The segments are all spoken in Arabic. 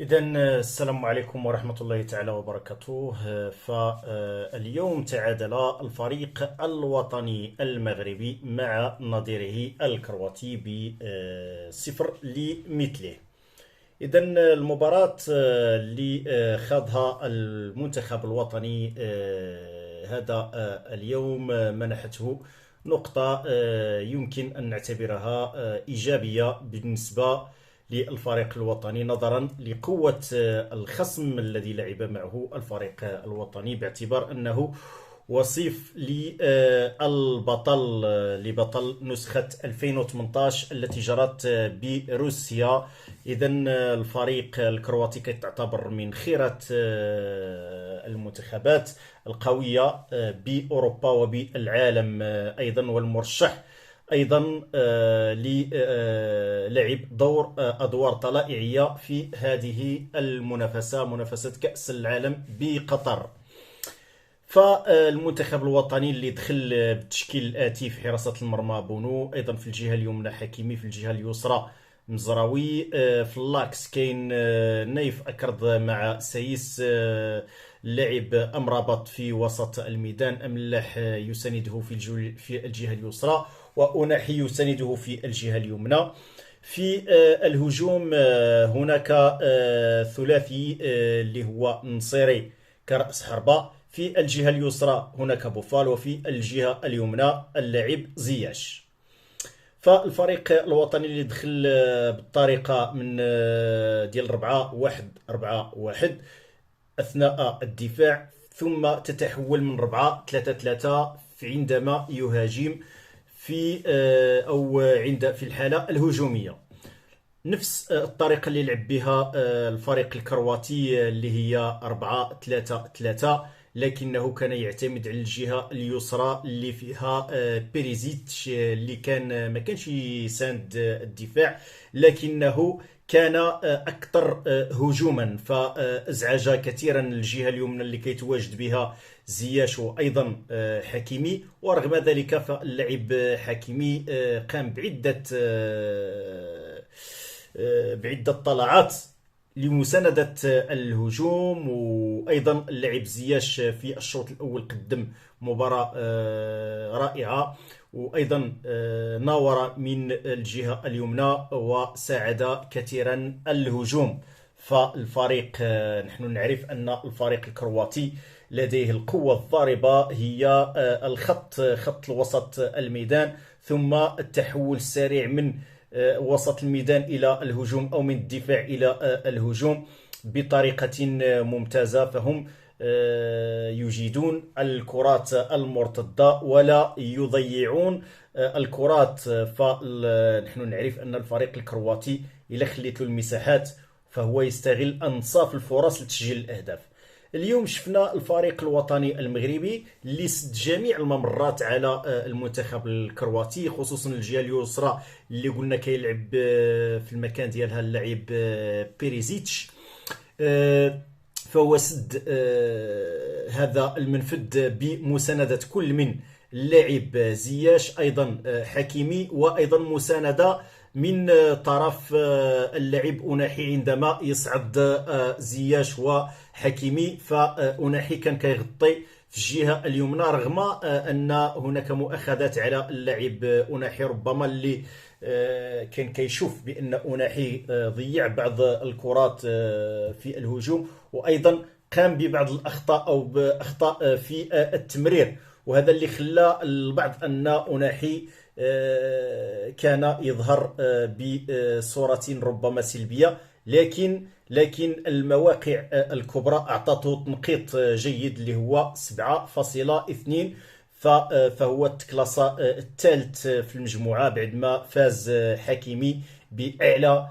إذا السلام عليكم ورحمة الله تعالى وبركاته. فاليوم تعادل الفريق الوطني المغربي مع نظيره الكرواتي بصفر لمثله. إذا المباراة اللي خاضها المنتخب الوطني هذا اليوم منحته نقطة يمكن أن نعتبرها إيجابية بالنسبة للفريق الوطني، نظرا لقوة الخصم الذي لعب معه الفريق الوطني، باعتبار أنه وصيف للبطل لبطل نسخة 2018 التي جرت بروسيا. إذا الفريق الكرواتي كيعتبر من خيرة المنتخبات القوية بأوروبا وبالعالم أيضا، والمرشح أيضا للعب دور أدوار طلائعية في هذه المنافسة، منافسة كأس العالم بقطر. فالمنتخب الوطني اللي دخل بالتشكيل الآتي: في حراسة المرمى بونو، أيضا في الجهة اليمنى حكيمي، في الجهة اليسرى مزراوي، في اللاكس كاين نايف أكرد مع سايس، لعب أمرابط في وسط الميدان، أملاح يسانده في الجهة اليسرى، وأناحي يسانده في الجهة اليمنى. في الهجوم هناك ثلاثي اللي هو نصيري كرأس حربة، في الجهة اليسرى هناك بوفال، وفي الجهة اليمنى اللاعب زياش. فالفريق الوطني اللي دخل بالطريقة من ديال 4-1-4-1 أثناء الدفاع، ثم تتحول من 4-3-3 عندما يهاجم في في الحالة الهجومية. نفس الطريقة اللي لعب بها الفريق الكرواتي اللي هي 4-3-3، لكنه كان يعتمد على الجهة اليسرى اللي فيها بيريزيتش، اللي ما كانش يساند الدفاع، لكنه كان أكثر هجوما، فأزعج كثيرا الجهة اليمنى اللي كيتواجد بها زياش وأيضا حكيمي. ورغم ذلك فاللاعب حكيمي قام بعدة طلعات لمساندة الهجوم، وأيضا اللاعب زياش في الشوط الأول قدم مباراة رائعة، وأيضا ناور من الجهة اليمنى وساعد كثيرا الهجوم. فالفريق نحن نعرف أن الفريق الكرواتي لديه القوة الضاربة، هي خط الوسط الميدان، ثم التحول السريع من وسط الميدان إلى الهجوم أو من الدفاع إلى الهجوم بطريقة ممتازة. فهم يجيدون الكرات المرتدة ولا يضيعون الكرات. فنحن نعرف أن الفريق الكرواتي إذا خليت له المساحات فهو يستغل أنصاف الفرص لتسجيل الأهداف. اليوم شفنا الفريق الوطني المغربي اللي سد جميع الممرات على المنتخب الكرواتي، خصوصا الجهه اليسرى اللي قلنا كيلعب في المكان ديالها اللاعب بيريزيتش. فهو سد هذا المنفذ بمساندة كل من اللاعب زياش، أيضا حكيمي، وأيضا مساندة من طرف اللاعب أناحي عندما يصعد زياش وحكيمي. فأناحي كان كيغطي في الجهة اليمنى، رغم أن هناك مؤاخذات على اللاعب أناحي، ربما اللي كان كيشوف بأن أناحي ضيع بعض الكرات في الهجوم، وأيضا قام ببعض الأخطاء أو بأخطاء في التمرير، وهذا اللي خلى البعض أن أناحي كان يظهر بصورة ربما سلبية، لكن المواقع الكبرى أعطته تنقيط جيد اللي هو 7.2، فهو التكلاصة الثالث في المجموعة بعد ما فاز حكيمي بأعلى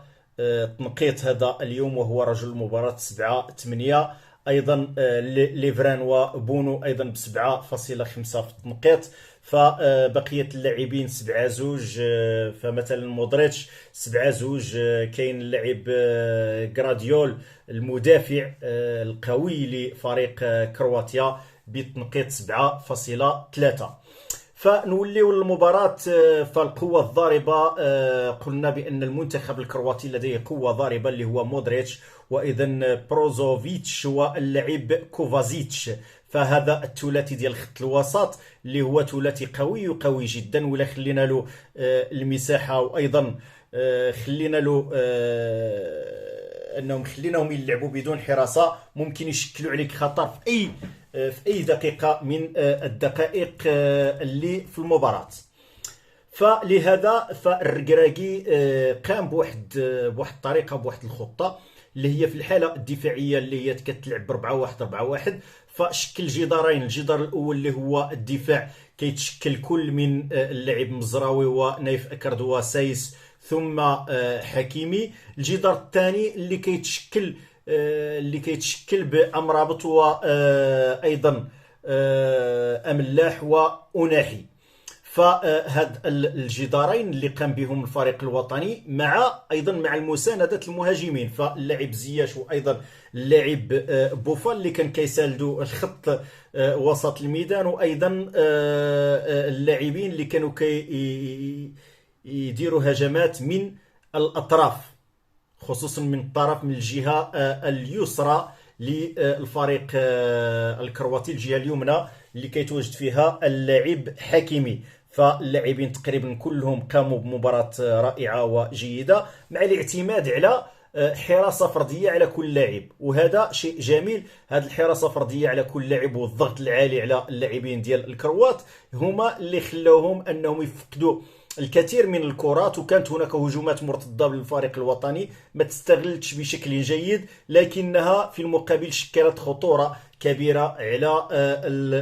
تنقيط هذا اليوم، وهو رجل المباراة 7.8. أيضا ليفران وبونو أيضا ب7.5 في التنقيط. فبقية اللاعبين 7-2. فمثلا مودريتش 7-2. كاين اللاعب غراديول المدافع القوي لفريق كرواتيا بتنقيط 7.3. فنوليو المباراة. فالقوة الضاربة، قلنا بأن المنتخب الكرواتي لديه قوة ضاربة اللي هو مودريتش، وأيضا بروزوفيتش واللاعب كوفازيتش. فهذا الثلاثي ديال خط الوسط اللي هو ثلاثي قوي جدا، ولا خلينا له المساحة، وأيضا خلينا له انهم خليناهم يلعبوا بدون حراسه، ممكن يشكلوا عليك خطر في اي دقيقه من الدقائق اللي في المباراه. فلهذا فالركراكي قام بواحد الطريقه، بواحد الخطه اللي هي في الحاله الدفاعيه اللي هي كتلعب ب 4-1-4-1. فشكل جدارين، الجدار الاول اللي هو الدفاع كيتشكل كل من اللاعب مزراوي ونايف اكردوا وسايس ثم حكيمي. الجدار الثاني اللي كيتشكل بامرابط وايضا املاح واناحي. فهاد الجدارين اللي قام بهم الفريق الوطني مع المساندة المهاجمين، فاللاعب زياش وايضا اللاعب بوفال اللي كان كيساندوا الخط وسط الميدان، وايضا اللاعبين اللي كانوا يديروا هجمات من الاطراف، خصوصا من الطرف من الجهة اليسرى للفريق الكرواتي، الجهة اليمنى اللي كيتواجد فيها اللاعب حكيمي. فاللاعبين تقريبا كلهم قاموا بمباراة رائعة وجيدة، مع الاعتماد على حراسة فردية على كل لاعب، وهذا شيء جميل. هذه الحراسة الفردية على كل لاعب والضغط العالي على اللاعبين ديال الكروات هما اللي خلاوهم انهم يفقدوا الكثير من الكرات، وكانت هناك هجومات مرتدة للفريق الوطني ما تستغلتش بشكل جيد، لكنها في المقابل شكلت خطورة كبيرة على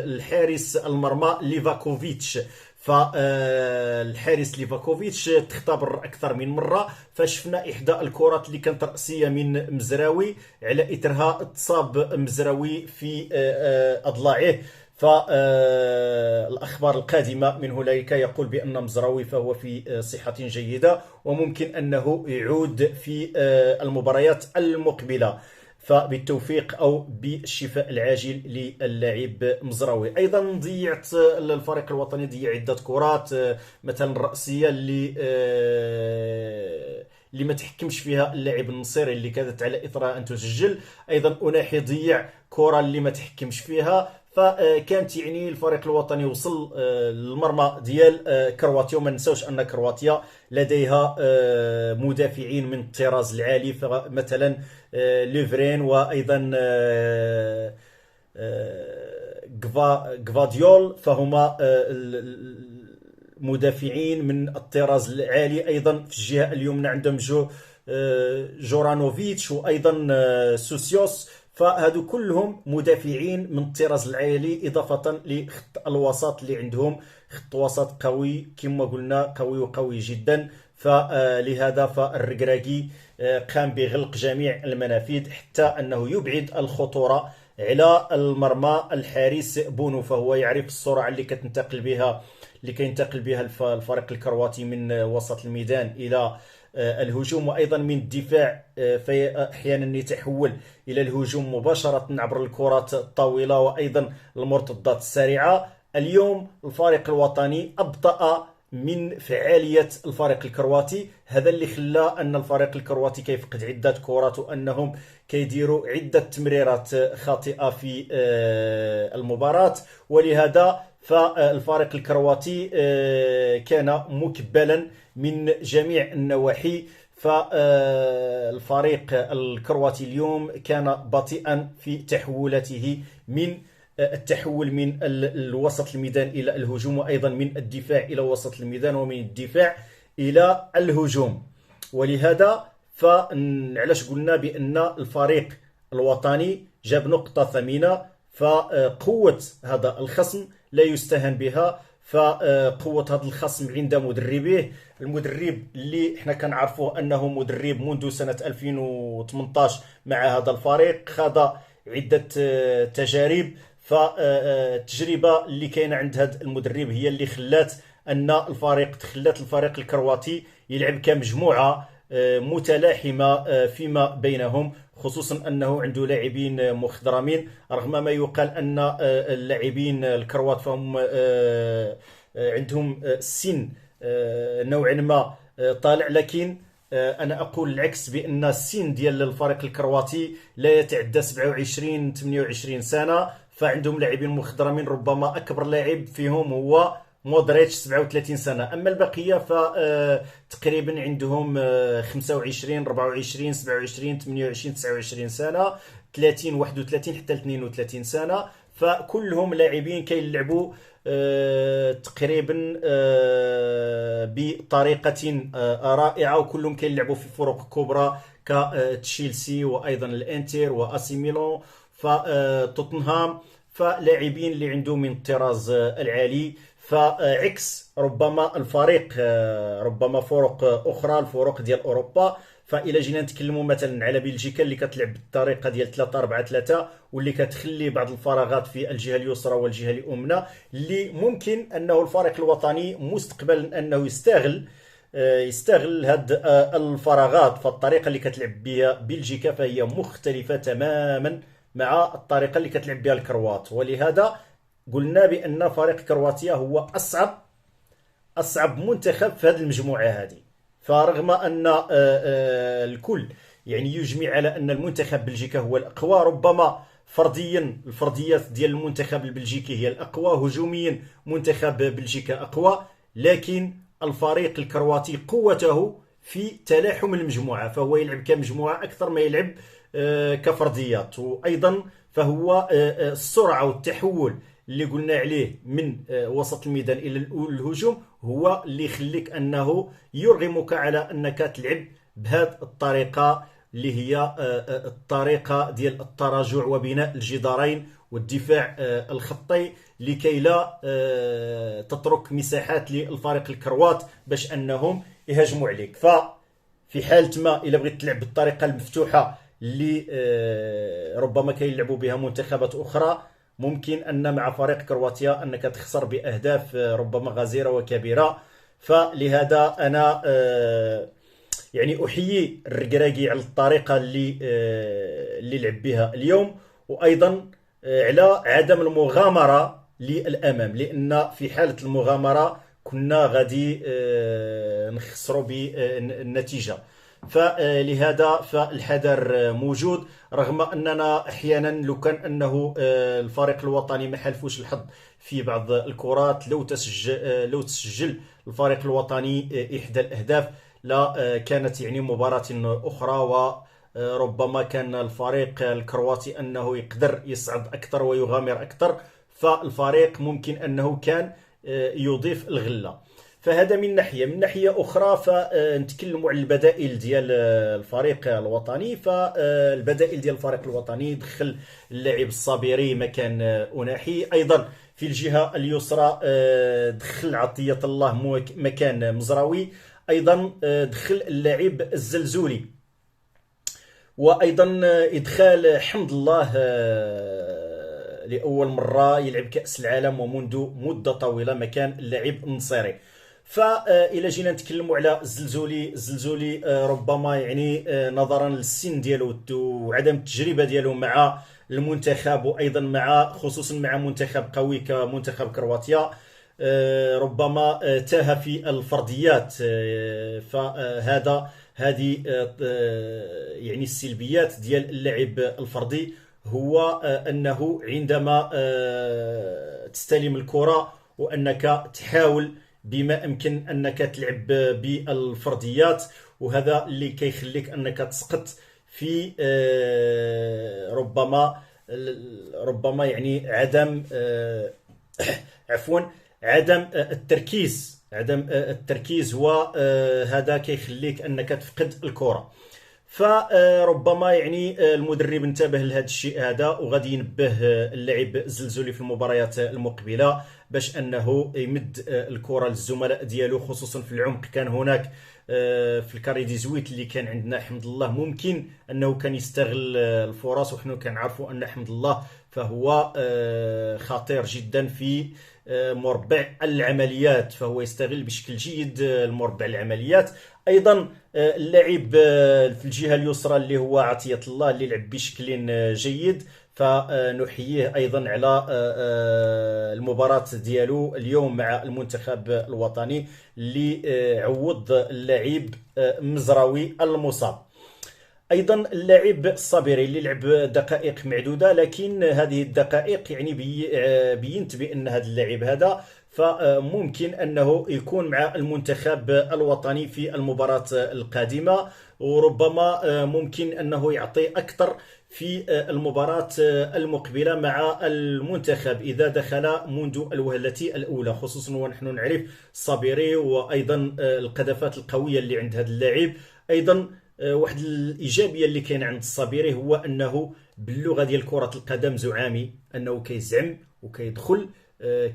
الحارس المرمى ليفاكوفيتش. فالحارس ليفاكوفيتش تختبر اكثر من مره، فشفنا احدى الكرات اللي كانت راسيه من مزراوي، على اثرها اتصاب مزراوي في اضلاعه. فالأخبار القادمة من هنالك يقول بأن مزراوي فهو في صحة جيدة، وممكن أنه يعود في المباريات المقبلة. فبالتوفيق أو بالشفاء العاجل للاعب مزراوي. أيضا ضيعت الفريق الوطني ضيع عدة كرات، مثلا الرأسية اللي ما تحكمش فيها اللاعب النصيري اللي كانت على إثرها أن تسجل. أيضا أناحي ضيع كرة اللي ما تحكمش فيها. فكانت يعني الفريق الوطني وصل للمرمى ديال كرواتيا، وما نساوش ان كرواتيا لديها مدافعين من الطراز العالي، فمثلا ليفرين وايضا غفاديول، فهما مدافعين من الطراز العالي. ايضا في الجهه اليمنى عندهم جورانوفيتش وايضا سوسيوس، فهادو كلهم مدافعين من الطراز العالي، إضافة لخط الوسط اللي عندهم خط وسط قوي كما قلنا، قوي جدا. فلهذا فالركراكي قام بغلق جميع المنافذ حتى أنه يبعد الخطورة على المرمى الحارس بونو، فهو يعرف السرعة اللي كينتقل بها الفريق الكرواتي من وسط الميدان إلى الهجوم، وايضا من الدفاع فاحيانا يتحول الى الهجوم مباشره عبر الكرات الطويله وايضا المرتدات السريعه. اليوم الفريق الوطني ابطا من فعاليه الفريق الكرواتي، هذا اللي خلى ان الفريق الكرواتي كيفقد عده كرات، وانهم كيديروا عده تمريرات خاطئه في المباراه. ولهذا فالفريق الكرواتي كان مكبلا من جميع النواحي. فالفريق الكرواتي اليوم كان بطيئا في تحولاته، من التحول من الوسط الميدان إلى الهجوم، وأيضا من الدفاع إلى وسط الميدان، ومن الدفاع إلى الهجوم. ولهذا فعلاش قلنا بأن الفريق الوطني جاب نقطة ثمينة. فقوة هذا الخصم لا يستهان بها، فقوة هذا الخصم عند مدربيه، المدرب اللي احنا كنعرفوه انه مدرب منذ سنة 2018 مع هذا الفريق، خاض عدة تجارب. فالتجربة اللي كاينة عند هذا المدرب هي اللي خلات الفريق الكرواتي يلعب كمجموعة متلاحمة فيما بينهم، خصوصا انه عنده لاعبين مخضرمين، رغم ما يقال ان اللاعبين الكروات فهم عندهم السن نوعا ما طالع، لكن انا اقول العكس، بان السن ديال الفريق الكرواتي لا يتعدى 27 28 سنه. فعندهم لاعبين مخضرمين، ربما اكبر لاعب فيهم هو مودريتش 37 سنه. اما البقيه فتقريبا عندهم 25 24 27 28 29 سنه، 30 31 حتى 32 سنه. فكلهم لاعبين كيلعبوا تقريبا بطريقة رائعة، وكلهم كيلعبوا في فرق كبرى كتشيلسي وأيضا الانتر واسي ميلان فتوتنهام، فلاعبين اللي عندهم من الطراز العالي. فعكس ربما الفريق، ربما فرق أخرى، الفرق ديال أوروبا. فإلا جينا نتكلموا مثلا على بلجيكا اللي كتلعب بالطريقه ديال 3-4-3، واللي كتخلي بعض الفراغات في الجهه اليسرى والجهه اليمنى، اللي ممكن انه الفريق الوطني مستقبلا انه يستغل هاد الفراغات. فالطريقه اللي كتلعب بها بلجيكا فهي مختلفه تماما مع الطريقه اللي كتلعب بها الكروات، ولهذا قلنا بان فريق كرواتيا هو اصعب منتخب في هذه المجموعه هذه. فرغم ان الكل يعني يجمع على ان المنتخب بلجيكا هو الاقوى، ربما فرديا الفرديات ديال المنتخب البلجيكي هي الاقوى، هجوميا منتخب بلجيكا اقوى، لكن الفريق الكرواتي قوته في تلاحم المجموعه، فهو يلعب كمجموعه اكثر ما يلعب كفرديات. وايضا فهو السرعه والتحول اللي قلنا عليه من وسط الميدان الى الهجوم هو اللي يخليك انه يرغمك على انك تلعب بهذه الطريقه، اللي هي الطريقه ديال التراجع وبناء الجدارين والدفاع الخطي، لكي لا تترك مساحات للفريق الكروات باش انهم يهاجموا عليك. ففي حاله ما الا بغيت تلعب بالطريقه المفتوحه اللي ربما كيلعبوا بها منتخبات اخرى، ممكن ان مع فريق كرواتيا انك تخسر باهداف ربما غزيره وكبيره. فلهذا انا يعني احيي الركراكي على الطريقه اللي لعب بها اليوم، وايضا على عدم المغامره للامام، لان في حاله المغامره كنا غادي نخسروا بالنتيجه. فلهذا فالحذر موجود، رغم اننا احيانا لو كان انه الفريق الوطني ما حالفوش الحظ في بعض الكرات، لو تسجل الفريق الوطني احدى الاهداف لا كانت يعني مباراة اخرى، وربما كان الفريق الكرواتي انه يقدر يصعد اكثر ويغامر اكثر، فالفريق ممكن انه كان يضيف الغلة. فهذا من ناحية. من ناحية أخرى فنتكلموا على البدائل ديال الفريق الوطني. فالبدائل ديال الفريق الوطني دخل اللاعب الصابري مكان أناحي، أيضا في الجهة اليسرى دخل عطية الله مكان مزراوي، أيضا دخل اللاعب الزلزولي، وأيضا إدخال حمد الله لأول مرة يلعب كأس العالم ومنذ مدة طويلة مكان اللاعب النصيري. فإلى جينا نتكلموا على الزلزولي ربما يعني نظرا للسن ديالو وعدم التجربة ديالو مع المنتخب، وأيضا خصوصا مع منتخب قوي كمنتخب كرواتيا، ربما تاه في الفرديات. هذه يعني السلبيات ديال اللعب الفردي، هو أنه عندما تستلم الكرة وأنك تحاول بما أمكن أنك تلعب بالفرديات، وهذا اللي كيخليك أنك تسقط في ربما يعني عدم التركيز وهذا كيخليك أنك تفقد الكرة. فربما يعني المدرب انتبه لهذا الشيء هذا، وغادي ينبه اللاعب الزلزولي في المباريات المقبله باش انه يمد الكره للزملاء ديالو، خصوصا في العمق. كان هناك في الكاري 18 اللي كان عندنا حمد الله، ممكن انه كان يستغل الفرص، وحنا كنعرفوا ان حمد الله فهو خطير جدا في مربع العمليات، فهو يستغل بشكل جيد المربع العمليات. ايضا اللاعب في الجهه اليسرى اللي هو عطيه الله اللي لعب بشكل جيد، فنحييه أيضا على المباراة ديالو اليوم مع المنتخب الوطني اللي عوض اللاعب مزراوي المصاب. ايضا اللاعب الصابري اللي لعب دقائق معدوده، لكن هذه الدقائق يعني بينت بان هذا اللاعب هذا فممكن انه يكون مع المنتخب الوطني في المباراه القادمه، وربما ممكن انه يعطي اكثر في المباراة المقبلة مع المنتخب إذا دخل منذ الوهلة الأولى، خصوصا ونحن نعرف الصابري وأيضا القذفات القوية اللي عند هذا اللاعب. أيضا واحد الايجابيه اللي كاين عند الصابيري هو انه باللغه ديال كره القدم زعامي، انه كيزعم وكيدخل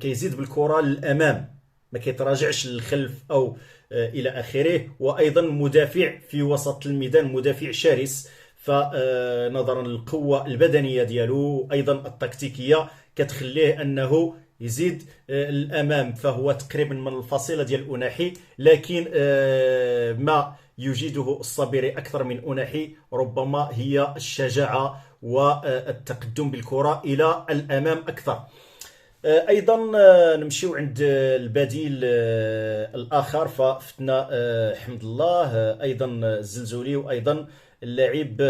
كيزيد بالكره للامام، ما كيتراجعش للخلف او الى اخره. وايضا مدافع في وسط الميدان، مدافع شرس، فنظرا للقوه البدنيه ديالو ايضا التكتيكيه كتخليه انه يزيد الامام، فهو تقريبا من الفصيله ديال أناحي، لكن ما يجيده الصابري أكثر من أناحي ربما هي الشجاعة والتقدم بالكرة إلى الأمام أكثر. أيضا نمشيو عند البديل الآخر، ففتنا حمد الله أيضا الزلزولي وأيضا اللاعب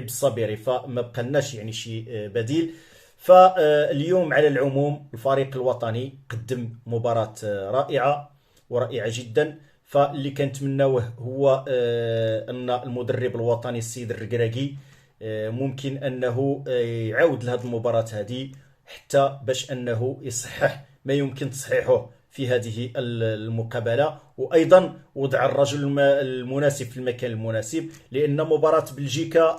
الصابري، فما بقناش يعني شي بديل. فاليوم على العموم الفريق الوطني قدم مباراة رائعة ورائعة جدا، فاللي كنتمناوه هو ان المدرب الوطني السيد الركراكي ممكن انه يعاود لهذه المباراة هذه حتى باش انه يصحح ما يمكن تصحيحه في هذه المقابلة، وايضا وضع الرجل المناسب في المكان المناسب، لان مباراة بلجيكا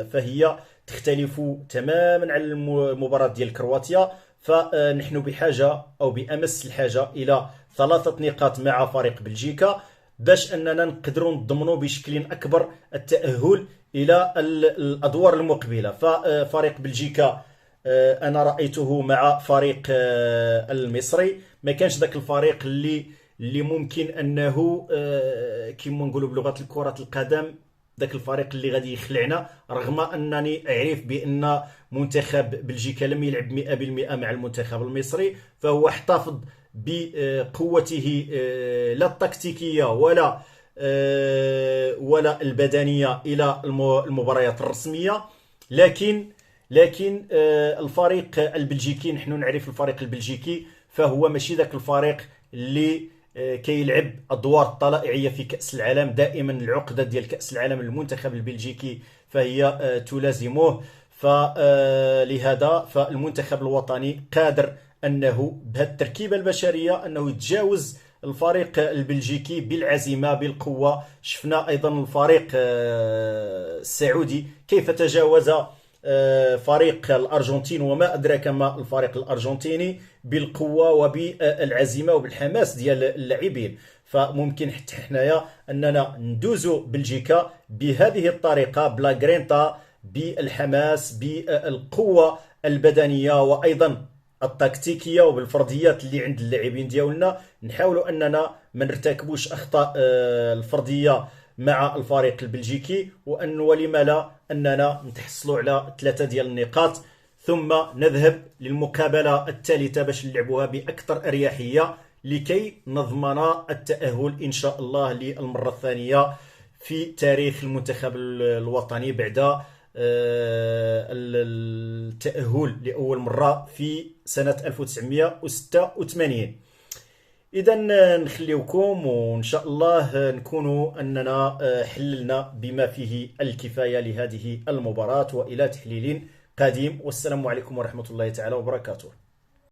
فهي تختلف تماما عن المباراة ديال كرواتيا. فنحن بحاجة أو بأمس الحاجة إلى 3 نقاط مع فريق بلجيكا باش أننا نقدروا نضمنوا بشكل أكبر التأهل إلى الأدوار المقبلة. ففريق بلجيكا أنا رأيته مع فريق المصري، ما كانش ذاك الفريق اللي ممكن أنه كما نقولوا بلغة كرة القدم ذاك الفريق اللي غادي يخلعنا، رغم انني اعرف بان منتخب بلجيكا لم يلعب 100% مع المنتخب المصري، فهو احتفظ بقوته لا التكتيكيه ولا البدنيه الى المباريات الرسميه. لكن الفريق البلجيكي، نحن نعرف الفريق البلجيكي فهو ماشي ذاك الفريق اللي كيلعب ادوار طلائعيه في كاس العالم. دائما العقده ديال كاس العالم المنتخب البلجيكي فهي تلازمه، فلهذا فالمنتخب الوطني قادر انه بهذه التركيبه البشريه انه يتجاوز الفريق البلجيكي بالعزيمه بالقوه. شفنا ايضا الفريق السعودي كيف تجاوز فريق الأرجنتين وما أدراك ما الفريق الأرجنتيني بالقوة وبالعزيمة وبالحماس ديال اللاعبين. فممكن حتى حنايا أننا ندوزو بلجيكا بهذه الطريقة، بلا غرينتا، بالحماس، بالقوة البدنية وأيضا التكتيكية وبالفرديات اللي عند اللاعبين ديالنا، نحاولوا أننا ما نرتكبوش أخطاء الفردية مع الفريق البلجيكي، ولم لا أننا نتحصلوا على 3 ديال النقاط، ثم نذهب للمقابلة الثالثة باش نلعبوها بأكثر أريحية لكي نضمن التأهل إن شاء الله للمرة الثانية في تاريخ المنتخب الوطني بعد التأهل لأول مرة في سنة 1986. إذا نخليوكم وإن شاء الله نكونوا أننا حللنا بما فيه الكفاية لهذه المباراة، وإلى تحليل قادم، والسلام عليكم ورحمة الله تعالى وبركاته.